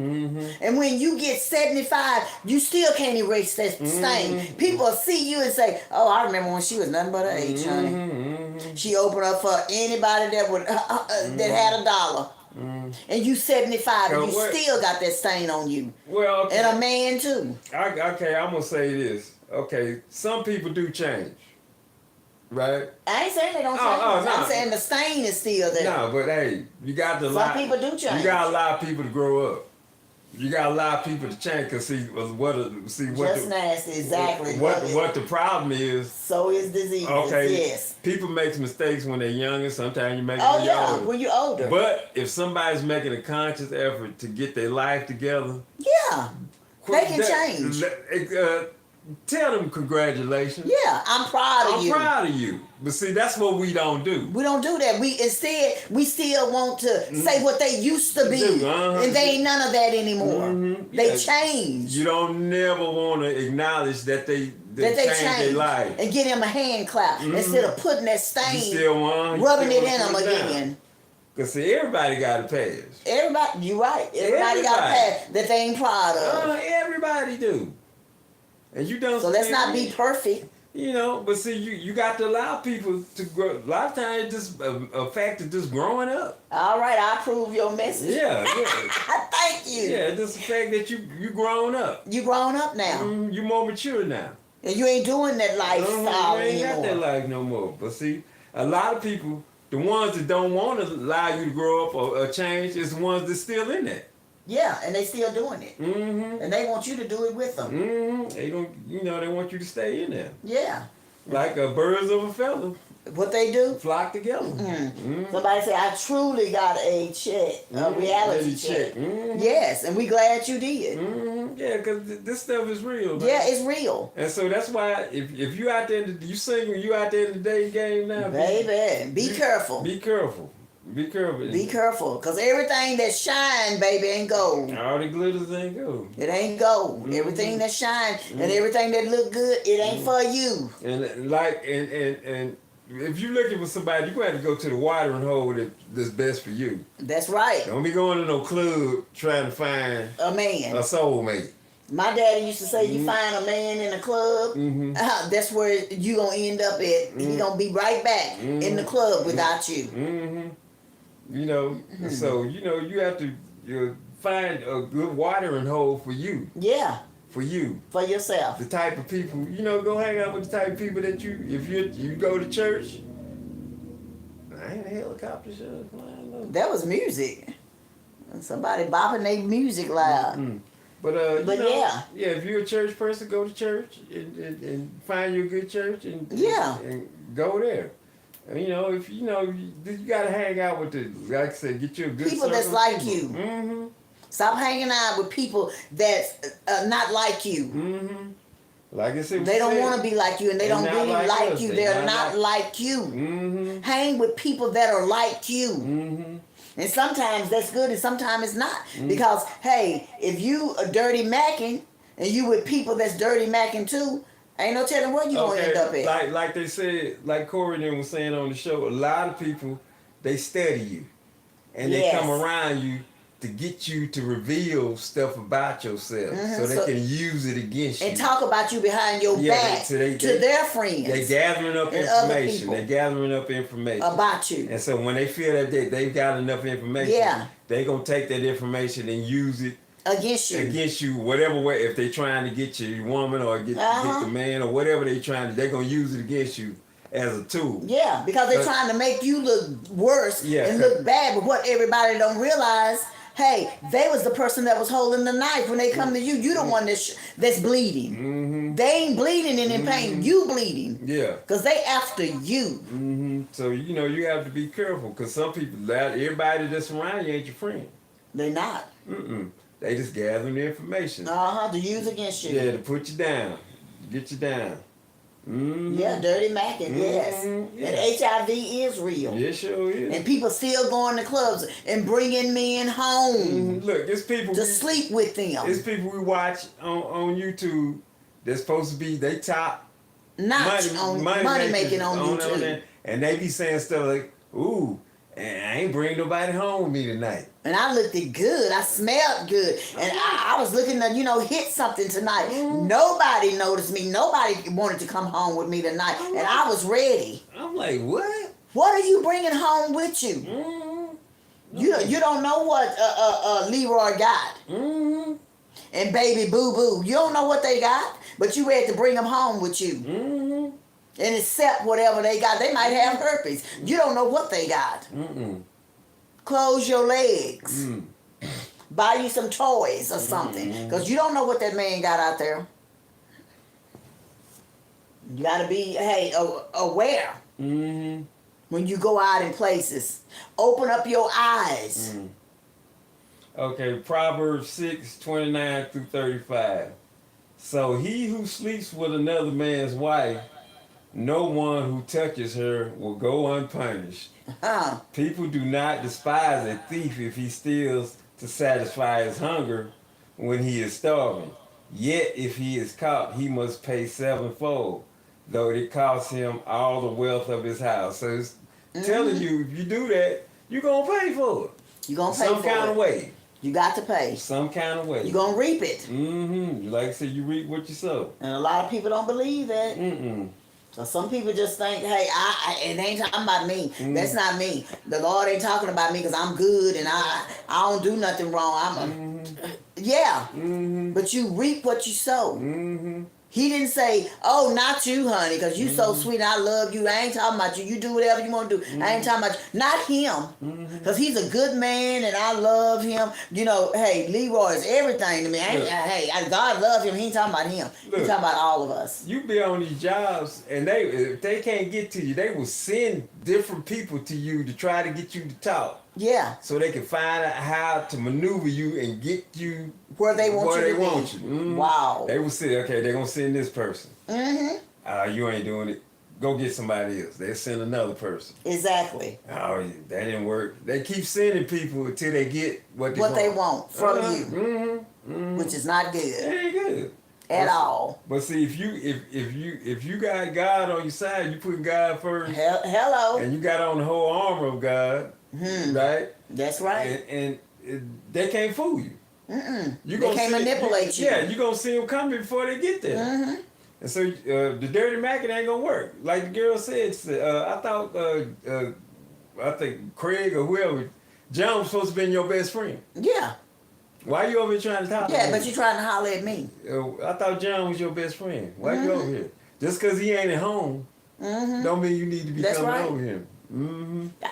And when you get 75, you still can't erase that stain. People see you and say, oh, I remember when she was nothing but an age, honey. She opened up for anybody that would that had $1. And you 75 and you still got that stain on you. Well, okay. And a man too. Okay, I'm gonna say this. Okay, some people do change, right? I ain't saying they don't change. I'm saying the stain is still there. No, but hey, you got to Some people do change. You got to allow people to grow up. You got to allow people to change because Just nasty, exactly. What the problem is. So is disease. Okay. Yes. People make mistakes when they're younger. Sometimes you make them when you're older. When you're older. But if somebody's making a conscious effort to get their life together, they can change. Tell them congratulations. Yeah, I'm proud of you. I'm proud of you. But see, that's what we don't do. We don't do that. We still want to say what they used to be. And they ain't none of that anymore. They changed. You don't never want to acknowledge that they changed their life. And give them a hand clap instead of putting that stain, rubbing it in them again. Because see, everybody got a past. Everybody, you're right. Everybody got a past that they ain't proud of. Everybody do. And you don't. So let's not be perfect. But see, you got to allow people to grow. A lot of times, it's just a fact of just growing up. All right, I approve your message. Yeah. Thank you. Yeah, just the fact that you grown up. You grown up now. You more mature now. And you ain't doing that lifestyle anymore. You ain't got that life no more. But see, a lot of people, the ones that don't want to allow you to grow up or change, is the ones that's still in that. Yeah, and they still doing it. And they want you to do it with them. They don't, they want you to stay in there. Yeah. Like birds of a feather. What they do? Flock together. Somebody say, I truly got a check, a reality check. Yes, and we glad you did. Yeah, because this stuff is real. Man. Yeah, it's real. And so that's why if you out there, you single, you out there in the dating game now. Baby, be careful. Be careful. Be careful. Be careful, because everything that shine, baby, ain't gold. All the glitters ain't gold. It ain't gold. Everything that shine and everything that look good, it ain't for you. And like and if you're looking for somebody, you're gonna have to go to the watering hole that's best for you. That's right. Don't be going to no club trying to find A man. a soulmate. My daddy used to say, you find a man in a club, that's where you gonna end up at. He gonna be right back in the club without you. You know, so you have to find a good watering hole for you. Yeah. For you. For yourself. The type of people, go hang out with the type of people that if you go to church. I ain't a helicopter show. That was music. Somebody bopping their music loud. But yeah, if you're a church person, go to church and find you a good church and go there. And, if you gotta hang out with like I said, get you a good people that's like you. Mm-hmm. Stop hanging out with people that's not like you. Mm-hmm. Like I said, they don't want to be like you, and they don't really like you. They're not like you. Mm-hmm. Hang with people that are like you. Mm-hmm. And sometimes that's good and sometimes it's not. Because, hey, if you a dirty Mackin and you with people that's dirty Mackin too, ain't no telling where you gonna end up at. Like they said, like Corey was saying on the show, a lot of people, they study you. And they come around you to get you to reveal stuff about yourself so they can use it against you. And talk about you behind your back to their friends. They're gathering up information. They're gathering up information. About you. And so when they feel that they've got enough information, they're going to take that information and use it against you, whatever way. If they're trying to get your woman or get the man or whatever they're going to use it against you as a tool. Yeah, because they're trying to make you look worse and look bad. But what everybody don't realize, hey, they was the person that was holding the knife when they come to you. You the one that's bleeding. Mm-hmm. They ain't bleeding and in pain. You bleeding. Yeah. Because they after you. Mm-hmm. So, you have to be careful because some people, everybody that's around you ain't your friend. They not. Mm-mm. They just gathering the information. To use against you. Yeah, to put you down. Get you down. Mm-hmm. Yeah, dirty Mackin, yes. Yeah. And HIV is real. Yes, sure is. And people still going to clubs and bringing men home. Mm-hmm. Look, it's people to sleep with them. It's people we watch on YouTube that's supposed to be they top money making on YouTube. And they be saying stuff like, ooh, and I ain't bring nobody home with me tonight. And I looked good. I smelled good. And I was looking to, hit something tonight. Nobody noticed me. Nobody wanted to come home with me tonight. And I was ready. I'm like, what? What are you bringing home with you? Mm-hmm. You don't know what Leroy got. Mm-hmm. And baby boo-boo. You don't know what they got. But you ready to bring them home with you. Mm-hmm. And accept whatever they got. They might have herpes. You don't know what they got. Mm-mm. Close your legs. Buy you some toys or something. Because you don't know what that man got out there. You got to be, aware. Mm-hmm. When you go out in places. Open up your eyes. Okay, Proverbs 6:29-35. So he who sleeps with another man's wife, no one who touches her will go unpunished. People do not despise a thief if he steals to satisfy his hunger when he is starving. Yet if he is caught, he must pay sevenfold, though it costs him all the wealth of his house. So it's telling you, if you do that, you're going to pay for it. You're going to pay for it. Some kind of way. You got to pay. Some kind of way. You're going to reap it. Mm-hmm. Like I said, you reap what you sow. And a lot of people don't believe that. Mm-mm. So some people just think, hey, it ain't talking about me. That's not me. The Lord ain't talking about me because I'm good and I don't do nothing wrong. But you reap what you sow. Mm-hmm. He didn't say, oh, not you, honey, because you so sweet and I love you. I ain't talking about you. You do whatever you want to do. I ain't talking about you. Not him, because he's a good man and I love him. Hey, Leroy is everything to me. God loves him. He ain't talking about him. He's talking about all of us. You be on these jobs and if they can't get to you, they will send different people to you to try to get you to talk. Yeah. So they can find out how to maneuver you and get you where they want you. Mm-hmm. Wow. They will say, okay, they're going to send this person. Mm-hmm. You ain't doing it. go get somebody else. They'll send another person. Exactly. Oh, that didn't work. They keep sending people until they get what they want from you, which is not It good ain't good at all. But see, if you got God on your side, you put God first. Hello. And you got on the whole armor of God, right? That's right. And they can't fool you. They can't manipulate you. Yeah, you gonna see them coming before they get there. And so the dirty Mackin ain't gonna work. Like the girl said, I thought I think Craig or whoever, John was supposed to be your best friend. Yeah. Why you over here trying to talk to me? Yeah, but you trying to holler at me. I thought John was your best friend. Why you over here? Just because he ain't at home, don't mean you need to be coming over here.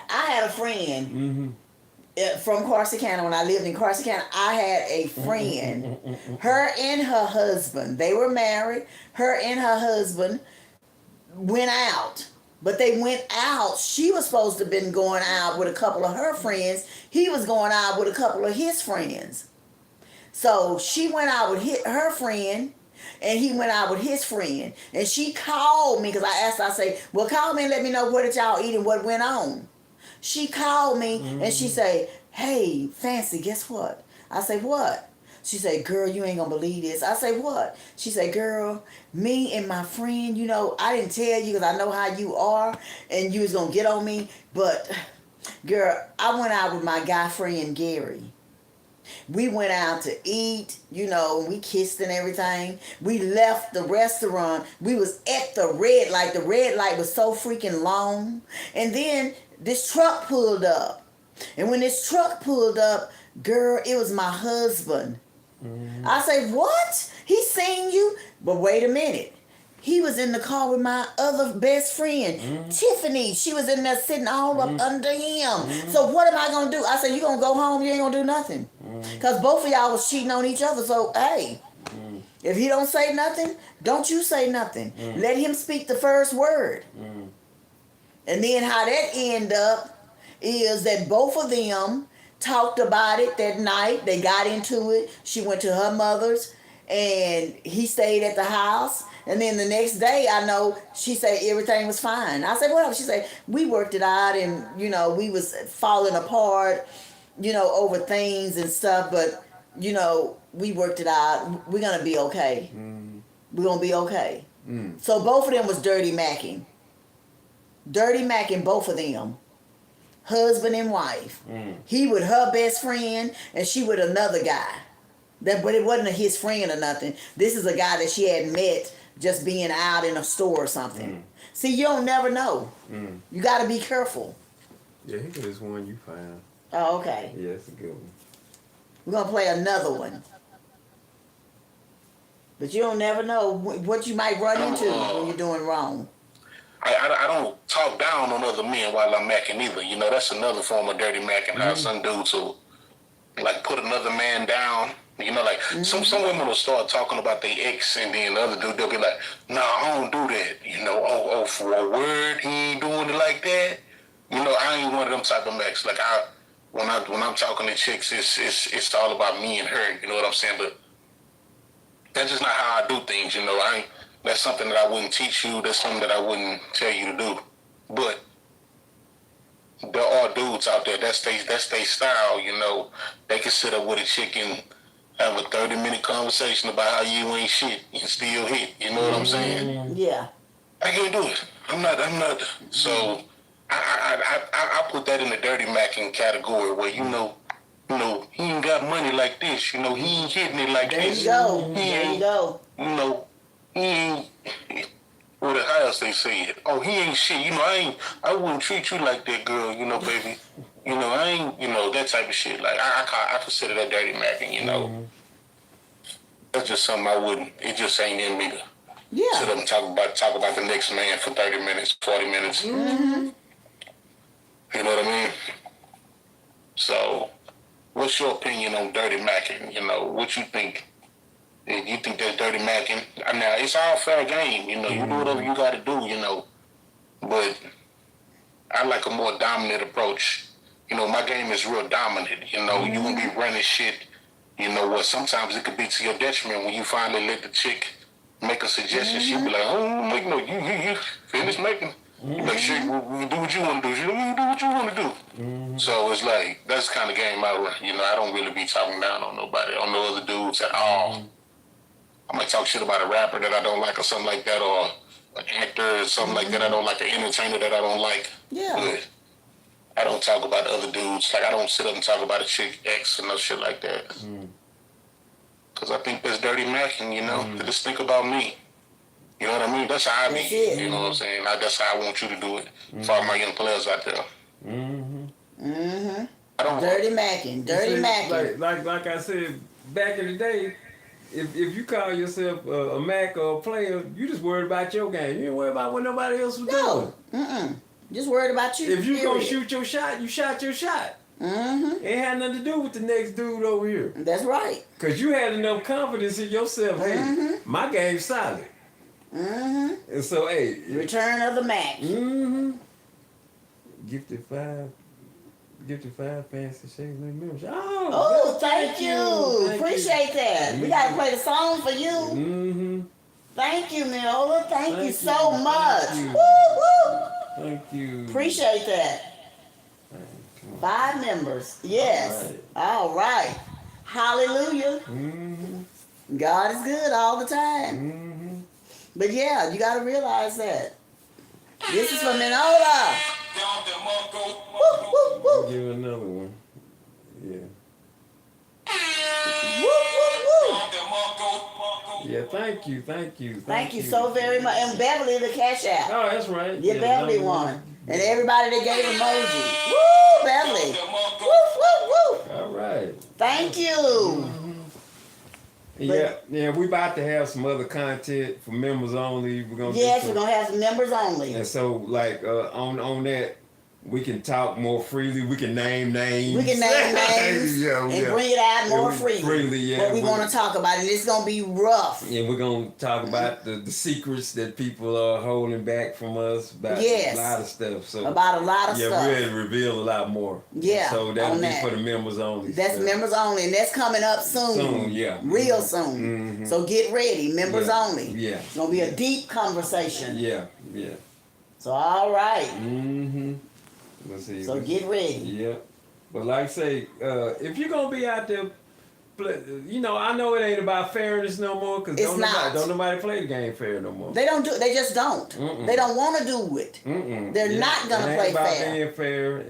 I had a friend from Corsicana. When I lived in Corsicana, I had a friend. Her and her husband, they were married. Her and her husband went out. But they went out. She was supposed to have been going out with a couple of her friends. He was going out with a couple of his friends. So she went out with her friend, and he went out with his friend. And she called me because I asked her, I say, well, call me and let me know what did y'all eat and what went on. She called me and she say, hey, Fancy, guess what? I say, what? She said, girl, you ain't gonna believe this. I say, what? She said, girl, me and my friend, you know, I didn't tell you because I know how you are and you was gonna get on me. But, girl, I went out with my guy friend, Gary. We went out to eat, you know, we kissed and everything. We left the restaurant. We was at the red light. The red light was so freaking long. And then this truck pulled up. And when this truck pulled up, girl, it was my husband. I say, what? He seen you? But wait a minute. He was in the car with my other best friend, Tiffany. She was in there sitting all up under him. So what am I going to do? I said, you going to go home? You ain't going to do nothing. Because both of y'all was cheating on each other. So, hey, if he don't say nothing, don't you say nothing. Let him speak the first word. And then how that end up is that both of them talked about it that night. They got into it. She went to her mother's and he stayed at the house. And then the next day, I know she said everything was fine. I said, what? She said, we worked it out and, you know, we was falling apart, you know, over things and stuff. But, you know, we worked it out. We're going to be okay. We're going to be okay. So both of them was dirty Mackin. Dirty Mackin, both of them. Husband and wife. He with her best friend and she with another guy. But it wasn't his friend or nothing. This is a guy that she had met just being out in a store or something. See, you don't never know. You got to be careful. Yeah, he is one you found. Oh, okay. Yeah, it's a good one. We're going to play another one. But you don't never know what you might run into when you're doing wrong. I don't talk down on other men while I'm macking either. You know, that's another form of dirty macking. How some dudes will, like, put another man down. You know, like, some women will start talking about their ex, and then the other dude, they'll be like, nah, I don't do that. You know, oh, for a word, he ain't doing it like that. You know, I ain't one of them type of macks. Like, when I'm talking to chicks, it's all about me and her. You know what I'm saying? But that's just not how I do things, you know. That's something that I wouldn't teach you. That's something that I wouldn't tell you to do. But there are dudes out there, that's their style, you know. They can sit up with a chick and have a 30-minute conversation about how you ain't shit and still hit. You know what I'm saying? Yeah. I can't do it. I'm not. So I put that in the dirty macking category where, you know, he ain't got money like this. You know, he ain't hitting it like this. There you go. You know, he ain't, how else they say it? Oh, he ain't shit. You know, I wouldn't treat you like that, girl. You know, baby. You know, I ain't, you know, that type of shit. Like, I consider that dirty macking, you know. That's just something I wouldn't, it just ain't in me to sit up and talk about the next man for 30 minutes, 40 minutes. You know what I mean? So, what's your opinion on dirty macking? You know, what you think? You think that's dirty macking? Now, it's all fair game, you know. You do whatever you got to do, you know. But I like a more dominant approach. You know, my game is real dominant. You know, you can be running shit. You know what? Sometimes it could be to your detriment when you finally let the chick make a suggestion, she'll be like, oh, make no, you finish making. You make sure you do what you want to do. You do what you want to do. So it's like, that's the kind of game I run. You know, I don't really be talking down on nobody, on no other dudes at all. I might talk shit about a rapper that I don't like or something like that, or an actor or something like that I don't like, an entertainer that I don't like. Yeah. But I don't talk about other dudes. Like, I don't sit up and talk about a chick X and no shit like that. Because I think that's dirty macking, you know? Just think about me. You know what I mean? That's how I be. That's it. You know what I'm saying? That's how I want you to do it for all my young players out there. I don't Dirty macking. Dirty macking. Like I said, back in the day, if you call yourself a Mac or a player, you just worried about your game. You ain't worried about what nobody else was doing. Just worried about you. If you gonna shoot your shot, you shot your shot. It had nothing to do with the next dude over here. That's right. Cause you had enough confidence in yourself. Hey, my game's solid. And so, hey, Return of the Mac. Gifted five fancy shades like members. Oh, thank you. Appreciate that. We gotta play the song for you. Thank you, Miola. Thank you so much. Woo woo. Thank you. Appreciate that. 5 members. Yes. All right. Hallelujah. God is good all the time. But yeah, you got to realize that. This is from Minola. Woo, woo, woo. I'll give you another one. Yeah. Woo, woo, woo. Yeah, thank you. Thank you so very much. And Beverly, the cash app. Oh, that's right. Yeah, Beverly won. And everybody that gave emoji. Woo, Beverly. Woo, woo, woo. All right. Thank you. Yeah, we about to have some other content for members only. We're gonna we're gonna have some members only. And so, like on that, we can talk more freely. We can name names. We can name names and bring it out more freely. What we want to talk about, and it's gonna be rough. And we're gonna talk about the secrets that people are holding back from us about a lot of stuff. So about a lot of stuff. Yeah, we're gonna reveal a lot more. Yeah. So that'll be for the members only. That's members only, and that's coming up soon. Soon, yeah. Real soon. So get ready, members only. Yeah. It's gonna be a deep conversation. Yeah. So all right. Let's see. So get ready. Yeah. But like I say, if you're going to be out there, you know, I know it ain't about fairness no more because don't nobody play the game fair no more. They don't do. They just don't. They don't want to do it. They're not going to play about fair. Being fair.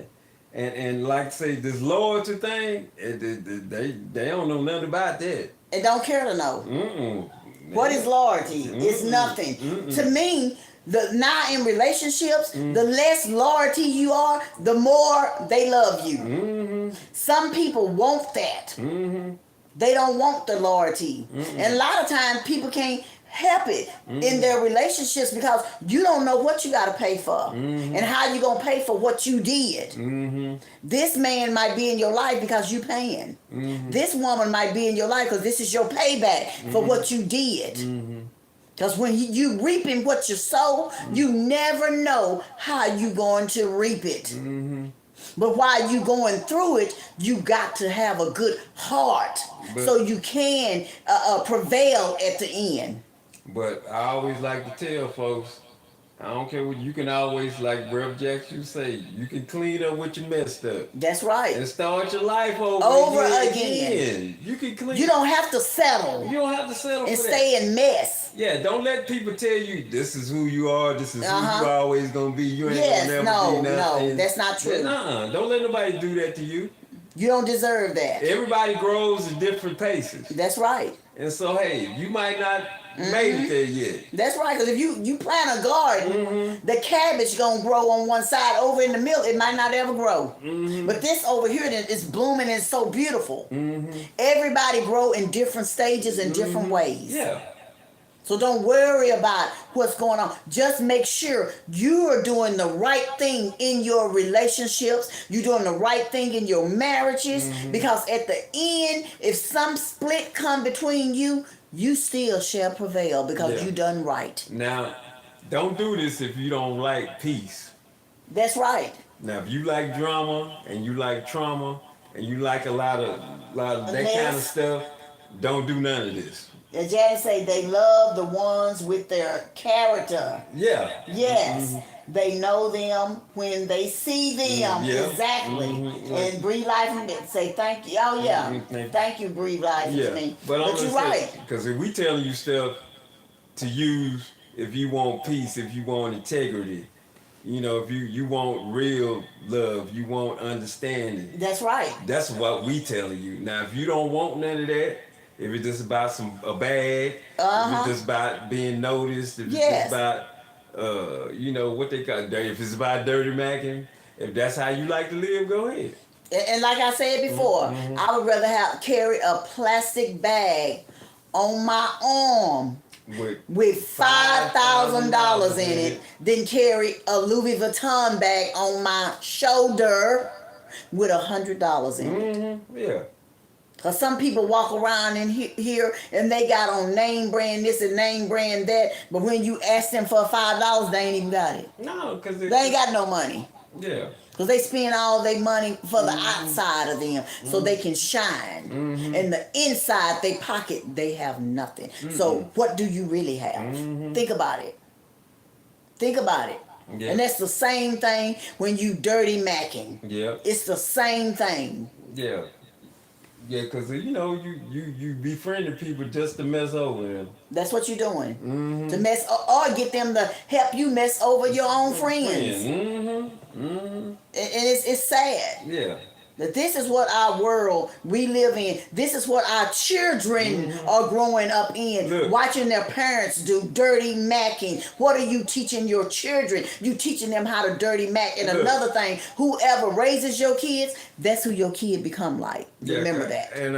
And like I say, this loyalty thing, they don't know nothing about that. They don't care to know. What is loyalty? It's nothing. To me, now in relationships, the less loyalty you are, the more they love you. Some people want that. They don't want the loyalty. And a lot of times people can't help it in their relationships because you don't know what you got to pay for and how you going to pay for what you did. This man might be in your life because you paying. This woman might be in your life because this is your payback for what you did. Because when you reaping what you sow, you never know how you going to reap it. But while you going through it, you got to have a good heart so you can prevail at the end. But I always like to tell folks, I don't care what you can always, like Rev Jackson say, you can clean up what you messed up. That's right. And start your life over again. You can clean. You don't have to settle. You don't have to settle and for stay in mess. Yeah, don't let people tell you this is who you are. This is who you always gonna be. You ain't gonna never be nothing. No, that's not true. Don't let nobody do that to you. You don't deserve that. Everybody grows at different paces. That's right. And so, hey, you might not made it there yet. That's right, because if you plant a garden, the cabbage gonna grow on one side. Over in the middle, it might not ever grow. But this over here is blooming and so beautiful. Everybody grow in different stages and different ways. Yeah. So don't worry about what's going on. Just make sure you are doing the right thing in your relationships. You're doing the right thing in your marriages. Because at the end, if some split come between you, you still shall prevail because you done right. Now, don't do this if you don't like peace. That's right. Now, if you like drama and you like trauma and you like a lot of that kind of stuff, don't do none of this. As Janet say, they love the ones with their character. Yeah. Yes. They know them when they see them. Yeah. Exactly. And Breathe Life and say thank you. Oh yeah. Thank you, Breathe Life with me. But you're right. Because if we telling you stuff to use if you want peace, if you want integrity, you know, if you want real love, you want understanding. That's right. That's what we telling you. Now, if you don't want none of that, if it's just about a bag, if it's just about being noticed, if it's just about, you know, what they call dirty, if it's about dirty macking, if that's how you like to live, go ahead. And like I said before, I would rather carry a plastic bag on my arm with $5,000 in it than carry a Louis Vuitton bag on my shoulder with $100 in it. Yeah. Because some people walk around in here and they got on name brand this and name brand that, but when you ask them for $5, they ain't even got it. No, because they ain't got no money. Yeah. Because they spend all their money for the outside of them so they can shine. And the inside, they pocket, they have nothing. So what do you really have? Think about it. Think about it. Yeah. And that's the same thing when you dirty macking. Yeah. It's the same thing. Yeah. Yeah, because, you know, you befriending people just to mess over them. That's what you're doing. To mess, or get them to help you mess over your own friends. And it's sad. Yeah. That this is what our world we live in. This is what our children are growing up in. Watching their parents do dirty macking. What are you teaching your children? You teaching them how to dirty mac. And another thing, whoever raises your kids, that's who your kid become like. Remember that. And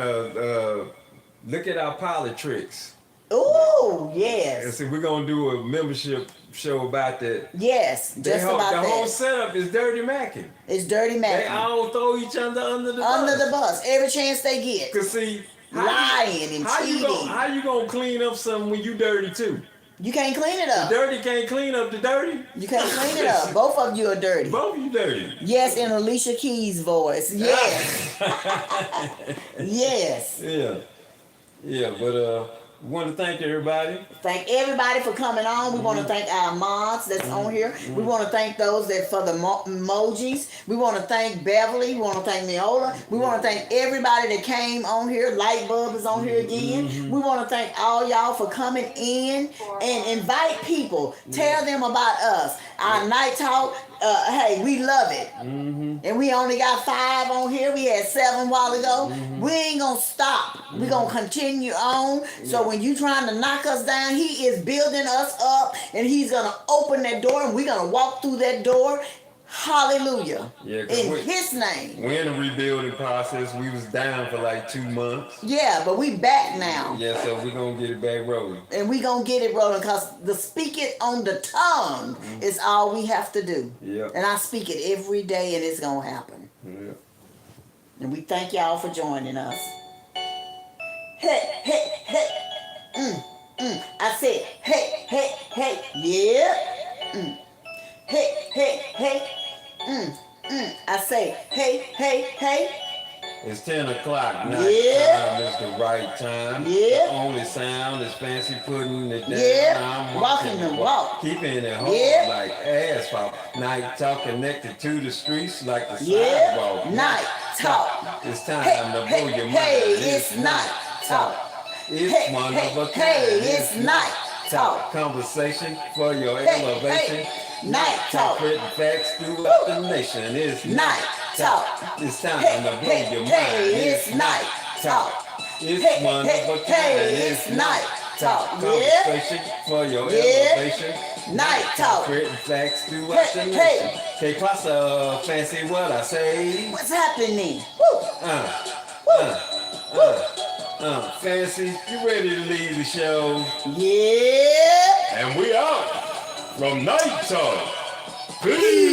look at our politics. Oh, yes. And see, we're going to do a membership show about that. Yes, just about that. The whole setup is dirty macking. It's dirty macking. They all throw each other under the bus. Under the bus, every chance they get. Because see, lying and cheating. How you going to clean up something when you dirty too? You can't clean it up. The dirty can't clean up the dirty. You can't clean it up. Both of you are dirty. Both of you dirty. Yes, in Alicia Keys' voice. Yes. Yes. Yeah. Yeah, but we want to thank everybody. Thank everybody for coming on. We want to thank our mods that's on here. We want to thank those that for the emojis. We want to thank Beverly. We want to thank Neola. We want to thank everybody that came on here. Lightbulb is on here again. We want to thank all y'all for coming in and invite people. Tell them about us. Our night talk. Hey, we love it. And we only got 5 on here. We had 7 a while ago. We ain't gonna stop. We gonna continue on. So when you trying to knock us down, he is building us up, and he's gonna open that door, and we're gonna walk through that door. Hallelujah. Yeah, in his name. We're in a rebuilding process. We was down for like 2 months. Yeah, but we back now. Yeah, so we're going to get it back rolling. And we going to get it rolling because the speak it on the tongue is all we have to do. Yeah. And I speak it every day and it's going to happen. Yeah. And we thank y'all for joining us. Hey, hey, hey. I said, hey, hey, hey. Yeah. Hey, hey, hey. I say, hey, hey, hey. It's 10 o'clock. Night time is the right time. Yeah. The only sound is fancy putting it down. Yeah. I'm walking the walk. Keeping it home like asphalt. Night talk connected to the streets like the sidewalk. Night talk. It's time to blow your mind. Hey, it's night talk. It's one of a kind. Hey, it's night talk. Conversation for your elevation. Night talk. Spreading facts throughout the nation. It's night talk. It's time to blow your mind. It's night talk. It's one of a kind. It's night talk. Conversation for your elevation. Night talk. Spreading facts throughout the nation. K-Classa, fancy what I say. What's happening? Fancy, you ready to leave the show? Yeah. And we out from Night Talk. Peace.